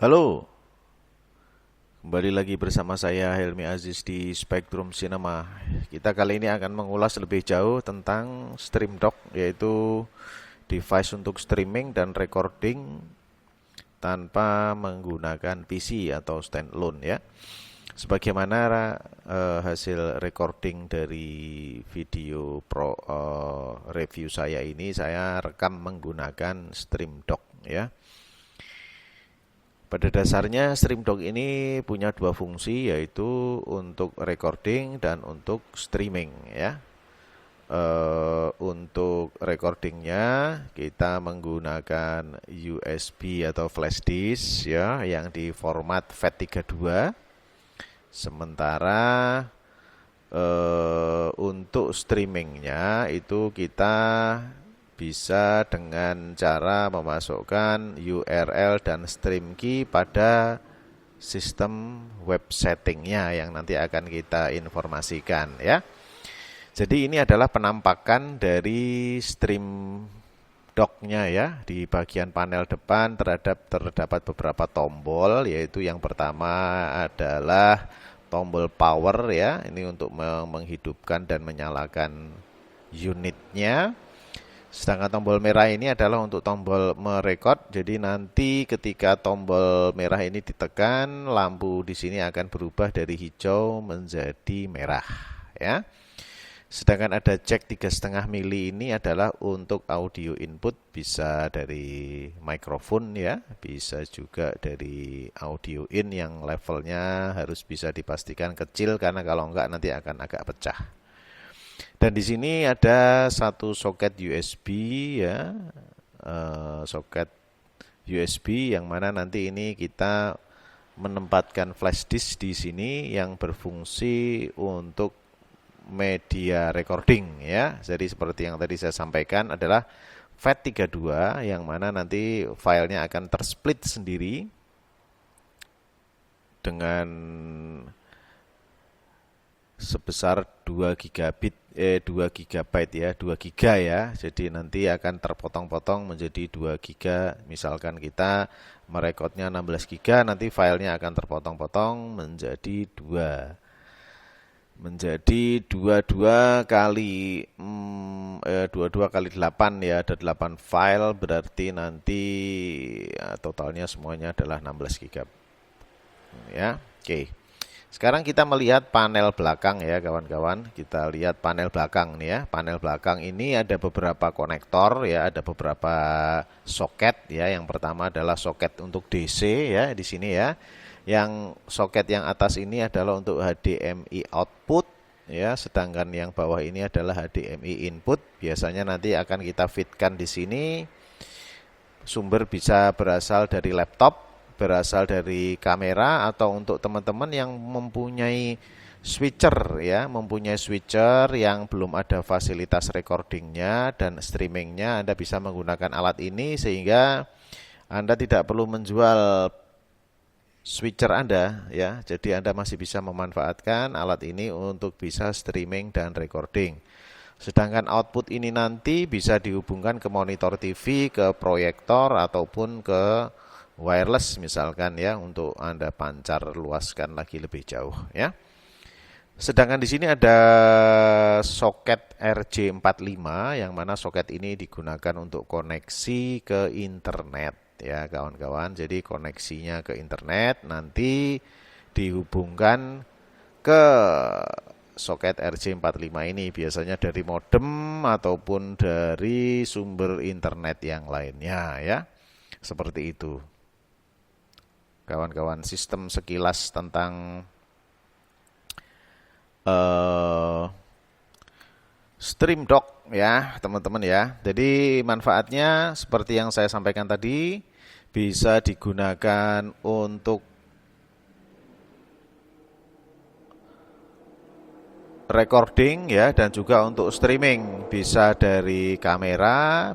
Halo, kembali lagi bersama saya Helmi Aziz di Spectrum Cinema. Kita kali ini akan mengulas lebih jauh tentang Stream Dock, yaitu device untuk streaming dan recording tanpa menggunakan PC atau standalone ya. Sebagaimana hasil recording dari video review saya ini, saya rekam menggunakan Stream Dock ya. Pada dasarnya Stream Dock ini punya dua fungsi, yaitu untuk recording dan untuk streaming ya. Untuk recordingnya kita menggunakan USB atau flash disk ya yang di format FAT32. Sementara untuk streamingnya itu kita bisa dengan cara memasukkan URL dan stream key pada sistem web settingnya yang nanti akan kita informasikan ya. Jadi ini adalah penampakan dari Stream Dock-nya ya. Di bagian panel depan terdapat beberapa tombol, yaitu yang pertama adalah tombol power ya. Ini untuk menghidupkan dan menyalakan unitnya. Sedangkan tombol merah ini adalah untuk tombol merekod. Jadi nanti ketika tombol merah ini ditekan, lampu di sini akan berubah dari hijau menjadi merah ya. Sedangkan ada jack 3,5 mili ini adalah untuk audio input, bisa dari mikrofon ya, bisa juga dari audio in yang levelnya harus bisa dipastikan kecil karena kalau enggak nanti akan agak pecah. Dan di sini ada satu soket USB ya, soket USB yang mana nanti ini kita menempatkan flash disk di sini yang berfungsi untuk media recording ya. Jadi seperti yang tadi saya sampaikan adalah FAT32 yang mana nanti filenya akan tersplit sendiri dengan sebesar 2 gigabit 2 gigabyte ya, 2 giga ya. Jadi nanti akan terpotong-potong menjadi 2 giga. Misalkan kita merekodnya 16 giga, nanti filenya akan terpotong-potong menjadi 22 kali 22 kali 8 ya, ada 8 file, berarti nanti totalnya semuanya adalah 16 GB ya. Oke. Sekarang kita melihat panel belakang ya kawan-kawan. Kita lihat panel belakang nih ya. Panel belakang ini ada beberapa konektor ya, ada beberapa soket ya. Yang pertama adalah soket untuk DC ya di sini ya. Yang soket yang atas ini adalah untuk HDMI output ya, sedangkan yang bawah ini adalah HDMI input. Biasanya nanti akan kita fitkan di sini. Sumber bisa berasal dari laptop, berasal dari kamera, atau untuk teman-teman yang mempunyai switcher ya, mempunyai switcher yang belum ada fasilitas recordingnya dan streamingnya, Anda bisa menggunakan alat ini sehingga Anda tidak perlu menjual switcher Anda ya. Jadi Anda masih bisa memanfaatkan alat ini untuk bisa streaming dan recording. Sedangkan output ini nanti bisa dihubungkan ke monitor TV, ke proyektor ataupun ke wireless misalkan ya, untuk Anda pancar luaskan lagi lebih jauh ya. Sedangkan di sini ada soket RJ45 yang mana soket ini digunakan untuk koneksi ke internet ya kawan-kawan. Jadi koneksinya ke internet nanti dihubungkan ke soket RJ45 ini, biasanya dari modem ataupun dari sumber internet yang lainnya ya. Seperti itu kawan-kawan, sistem sekilas tentang Stream Dock ya teman-teman ya. Jadi manfaatnya seperti yang saya sampaikan tadi, bisa digunakan untuk recording ya, dan juga untuk streaming. Bisa dari kamera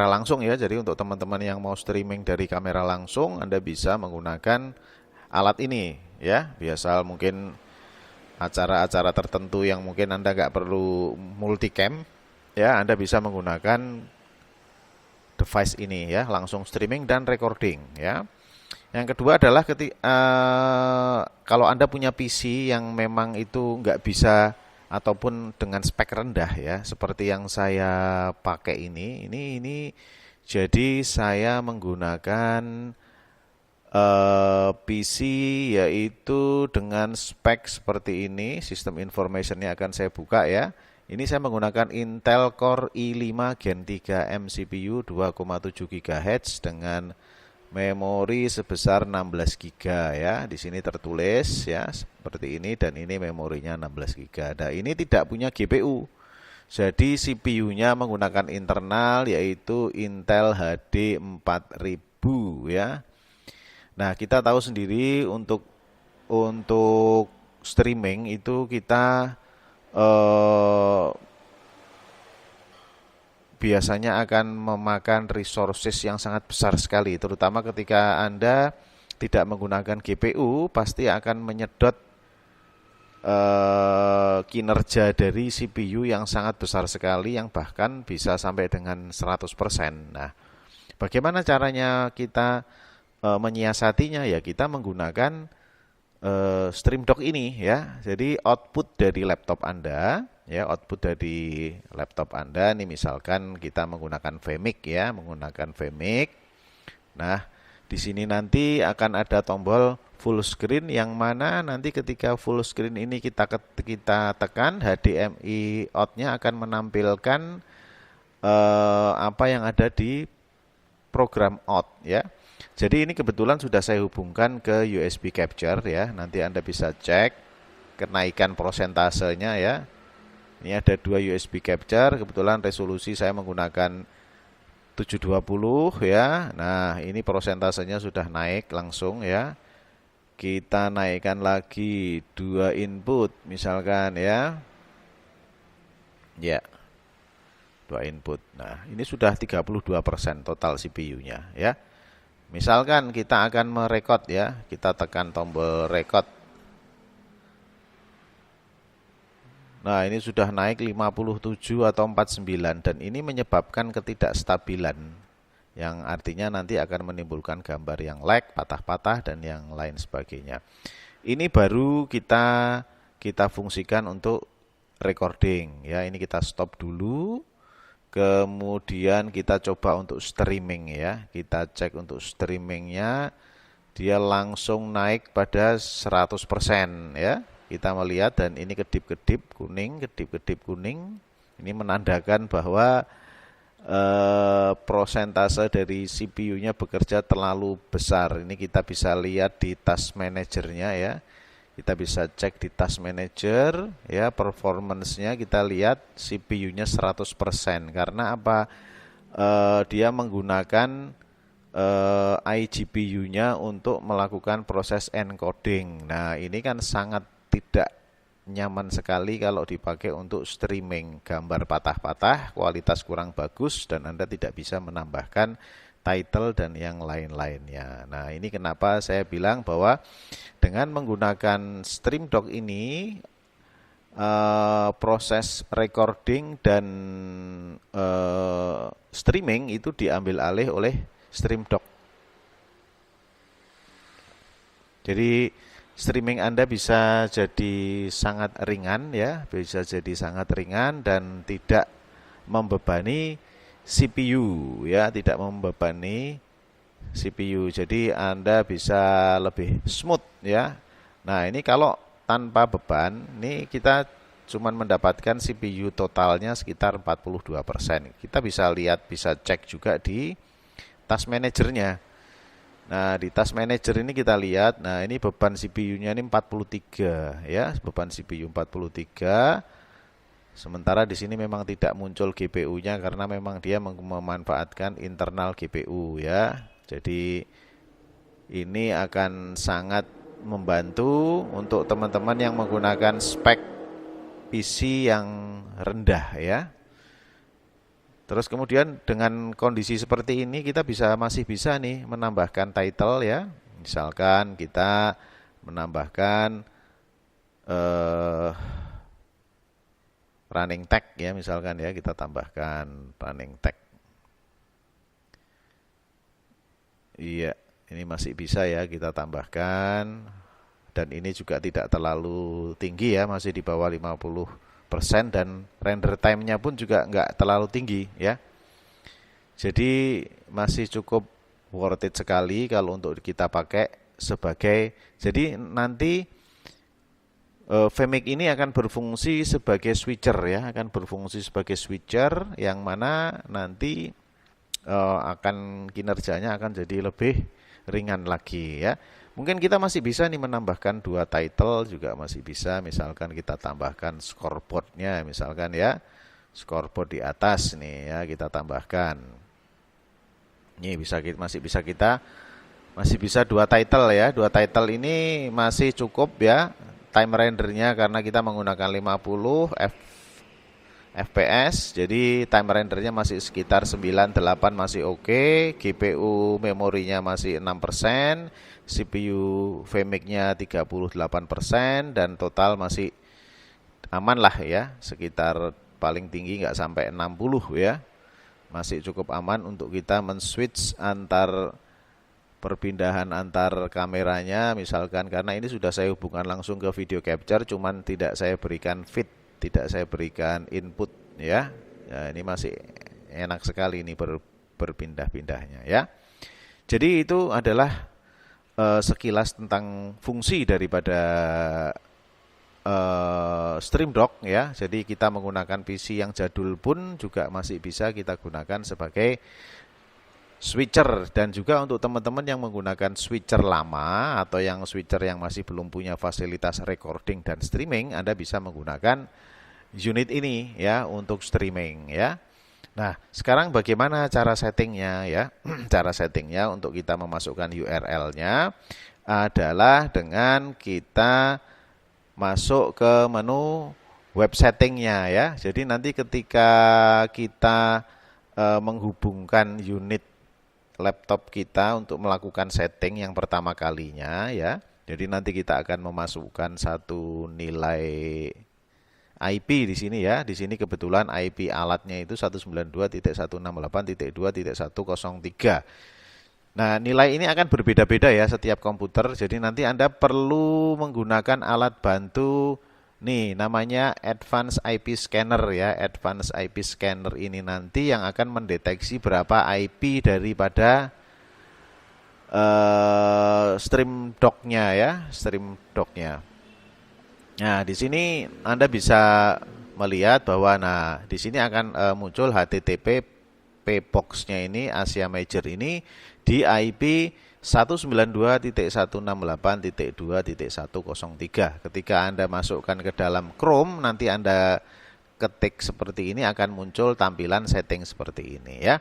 langsung ya. Jadi untuk teman-teman yang mau streaming dari kamera langsung, Anda bisa menggunakan alat ini ya. Biasa mungkin acara-acara tertentu yang mungkin Anda nggak perlu multicam ya, Anda bisa menggunakan device ini ya, langsung streaming dan recording ya. Yang kedua adalah kalau Anda punya PC yang memang itu nggak bisa ataupun dengan spek rendah ya, seperti yang saya pakai ini jadi saya menggunakan PC yaitu dengan spek seperti ini, sistem informationnya akan saya buka ya. Ini saya menggunakan Intel Core i5 Gen 3 M CPU 2,7 GHz dengan memori sebesar 16 GB ya. Di sini tertulis ya seperti ini dan ini memorinya 16 GB. Nah, ini tidak punya GPU. Jadi CPU-nya menggunakan internal yaitu Intel HD 4000 ya. Nah, kita tahu sendiri untuk streaming itu kita eh, biasanya akan memakan resources yang sangat besar sekali, terutama ketika Anda tidak menggunakan GPU, pasti akan menyedot kinerja dari CPU yang sangat besar sekali, yang bahkan bisa sampai dengan 100%. Nah, bagaimana caranya kita menyiasatinya? Ya, kita menggunakan StreamDock ini ya. Jadi output dari laptop Anda, ya, output dari laptop Anda ini misalkan kita menggunakan VMix ya, menggunakan VMix. Nah, di sini nanti akan ada tombol full screen yang mana nanti ketika full screen ini kita tekan HDMI out-nya akan menampilkan apa yang ada di program out ya. Jadi ini kebetulan sudah saya hubungkan ke USB capture ya. Nanti Anda bisa cek kenaikan prosentasenya ya. Ini ada dua USB capture, kebetulan resolusi saya menggunakan 720 ya. Nah, ini prosentasenya sudah naik langsung ya. Kita naikkan lagi dua input misalkan ya. Ya, dua input. Nah, ini sudah 32% total CPU-nya ya. Misalkan kita akan merekod ya, kita tekan tombol record. Nah, ini sudah naik 57 atau 49 dan ini menyebabkan ketidakstabilan yang artinya nanti akan menimbulkan gambar yang lag, patah-patah dan yang lain sebagainya. Ini baru kita fungsikan untuk recording ya. Ini kita stop dulu. Kemudian kita coba untuk streaming ya. Kita cek untuk streamingnya, dia langsung naik pada 100% ya. Kita melihat dan ini kedip-kedip kuning, kedip-kedip kuning. Ini menandakan bahwa prosentase dari CPU-nya bekerja terlalu besar. Ini kita bisa lihat di task manajernya ya. Kita bisa cek di task manager ya, performance-nya kita lihat CPU-nya 100% karena apa? Dia menggunakan iGPU-nya untuk melakukan proses encoding. Nah, ini kan sangat tidak nyaman sekali kalau dipakai untuk streaming, gambar patah-patah, kualitas kurang bagus dan Anda tidak bisa menambahkan title dan yang lain-lainnya. Nah, ini kenapa saya bilang bahwa dengan menggunakan StreamDock ini proses recording dan streaming itu diambil alih oleh StreamDock. Jadi streaming Anda bisa jadi sangat ringan ya, bisa jadi sangat ringan dan tidak membebani CPU ya, tidak membebani CPU. Jadi Anda bisa lebih smooth ya. Nah, ini kalau tanpa beban, ini kita cuman mendapatkan CPU totalnya sekitar 42%. Kita bisa lihat, bisa cek juga di task manajernya. Nah, di task manager ini kita lihat, nah ini beban CPU-nya ini 43 ya, beban CPU 43. Sementara di sini memang tidak muncul GPU-nya karena memang dia memanfaatkan internal GPU ya. Jadi ini akan sangat membantu untuk teman-teman yang menggunakan spek PC yang rendah ya. Terus kemudian dengan kondisi seperti ini kita masih bisa nih menambahkan title ya. Misalkan kita menambahkan running tag ya, misalkan ya, kita tambahkan running tag. Iya, Ini masih bisa ya kita tambahkan. Dan ini juga tidak terlalu tinggi ya, masih di bawah 50%, dan render time-nya pun juga nggak terlalu tinggi ya. Jadi masih cukup worth it sekali kalau untuk kita pakai sebagai, jadi nanti Vmake ini akan berfungsi sebagai switcher ya, akan berfungsi sebagai switcher yang mana nanti akan kinerjanya akan jadi lebih ringan lagi ya. Mungkin kita masih bisa nih menambahkan 2 title juga masih bisa, misalkan kita tambahkan scoreboardnya misalkan ya, scoreboard di atas nih ya kita tambahkan. Ini masih bisa 2 title ya. 2 title ini masih cukup ya time rendernya, karena kita menggunakan 50 fps, jadi time rendernya masih sekitar 98, masih oke. GPU memorinya masih 6%, CPU Vmake-nya 38%, dan total masih aman lah ya, sekitar paling tinggi nggak sampai 60 ya, masih cukup aman untuk kita men-switch antar perpindahan antar kameranya misalkan, karena ini sudah saya hubungkan langsung ke video capture, cuman tidak saya berikan feed, tidak saya berikan input ya. Nah, ini masih enak sekali ini berpindah-pindahnya ya. Jadi itu adalah sekilas tentang fungsi daripada StreamDock ya. Jadi kita menggunakan PC yang jadul pun juga masih bisa kita gunakan sebagai switcher, dan juga untuk teman-teman yang menggunakan switcher lama atau yang switcher yang masih belum punya fasilitas recording dan streaming, Anda bisa menggunakan unit ini ya untuk streaming ya. Nah, sekarang bagaimana cara settingnya ya? Cara settingnya untuk kita memasukkan URL-nya adalah dengan kita masuk ke menu web settingnya ya. Jadi nanti ketika kita menghubungkan unit laptop kita untuk melakukan setting yang pertama kalinya ya. Jadi nanti kita akan memasukkan satu nilai IP di sini ya. Di sini kebetulan IP alatnya itu 192.168.2.103. Nah, nilai ini akan berbeda-beda ya setiap komputer. Jadi nanti Anda perlu menggunakan alat bantu nih, namanya Advanced IP Scanner ya. Advanced IP Scanner ini nanti yang akan mendeteksi berapa IP daripada StreamDock-nya ya, StreamDock-nya. Nah, di sini Anda bisa melihat bahwa di sini akan muncul HTTP box-nya ini, Asia Major ini di IP 192.168.2.103. Ketika Anda masukkan ke dalam Chrome, nanti Anda ketik seperti ini, akan muncul tampilan setting seperti ini ya.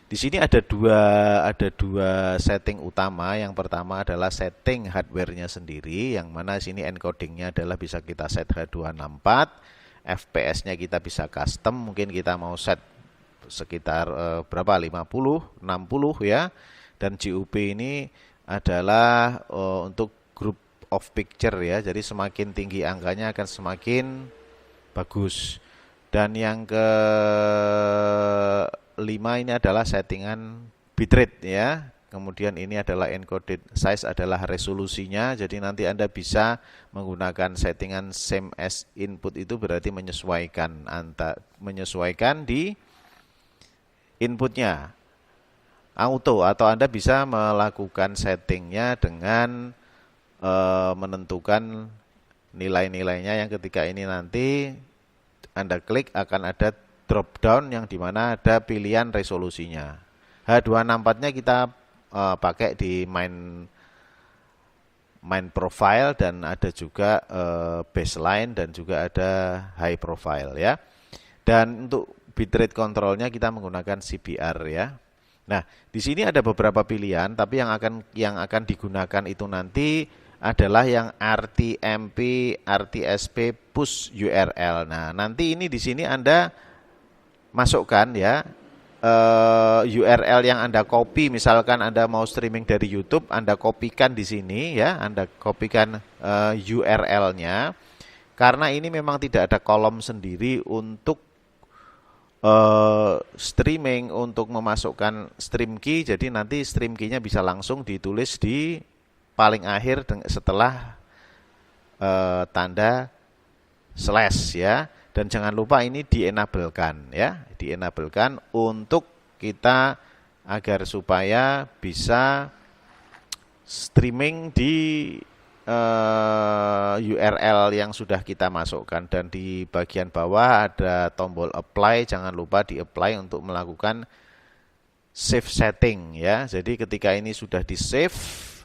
Di sini ada dua setting utama. Yang pertama adalah setting hardware-nya sendiri, yang mana sini encoding-nya adalah bisa kita set H264, FPS-nya kita bisa custom, mungkin kita mau set sekitar berapa, 50, 60 ya. Dan GUP ini adalah untuk group of picture ya, jadi semakin tinggi angkanya akan semakin bagus. Dan yang kelima ini adalah settingan bitrate ya. Kemudian ini adalah encoded size, adalah resolusinya. Jadi nanti Anda bisa menggunakan settingan same as input, itu berarti menyesuaikan di inputnya auto, atau Anda bisa melakukan settingnya dengan menentukan nilai-nilainya, yang ketika ini nanti Anda klik akan ada drop down yang dimana ada pilihan resolusinya. H264-nya kita pakai di main profile, dan ada juga baseline, dan juga ada high profile ya. Dan untuk bitrate controlnya kita menggunakan CBR ya. Nah, di sini ada beberapa pilihan, tapi yang akan digunakan itu nanti adalah yang RTMP, RTSP push URL. Nah, nanti ini di sini Anda masukkan ya URL yang Anda copy. Misalkan Anda mau streaming dari YouTube, Anda kopikan di sini ya, Anda kopikan URL-nya. Karena ini memang tidak ada kolom sendiri untuk streaming untuk memasukkan stream key, jadi nanti stream key-nya bisa langsung ditulis di paling akhir setelah tanda slash ya. Dan jangan lupa ini di-enablekan ya, di-enablekan untuk kita agar supaya bisa streaming di URL yang sudah kita masukkan. Dan di bagian bawah ada tombol apply, jangan lupa di apply untuk melakukan save setting ya. Jadi ketika ini sudah di save,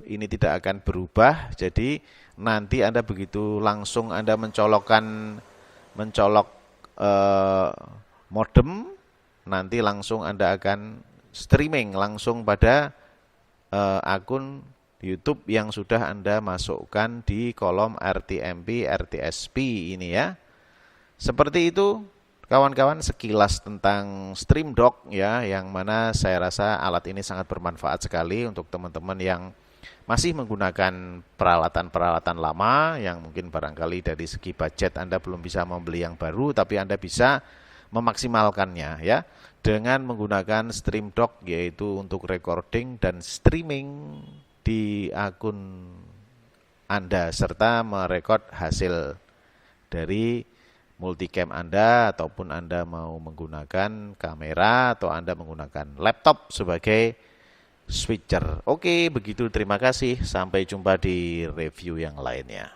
ini tidak akan berubah. Jadi nanti Anda begitu langsung Anda mencolok modem, nanti langsung Anda akan streaming langsung pada akun YouTube yang sudah Anda masukkan di kolom RTMP, RTSP ini ya. Seperti itu kawan-kawan sekilas tentang StreamDock ya, yang mana saya rasa alat ini sangat bermanfaat sekali untuk teman-teman yang masih menggunakan peralatan-peralatan lama yang mungkin barangkali dari segi budget Anda belum bisa membeli yang baru, tapi Anda bisa memaksimalkannya ya dengan menggunakan StreamDock, yaitu untuk recording dan streaming di akun Anda serta merekod hasil dari multicam Anda, ataupun Anda mau menggunakan kamera atau Anda menggunakan laptop sebagai switcher. Oke, begitu, terima kasih. Sampai jumpa di review yang lainnya.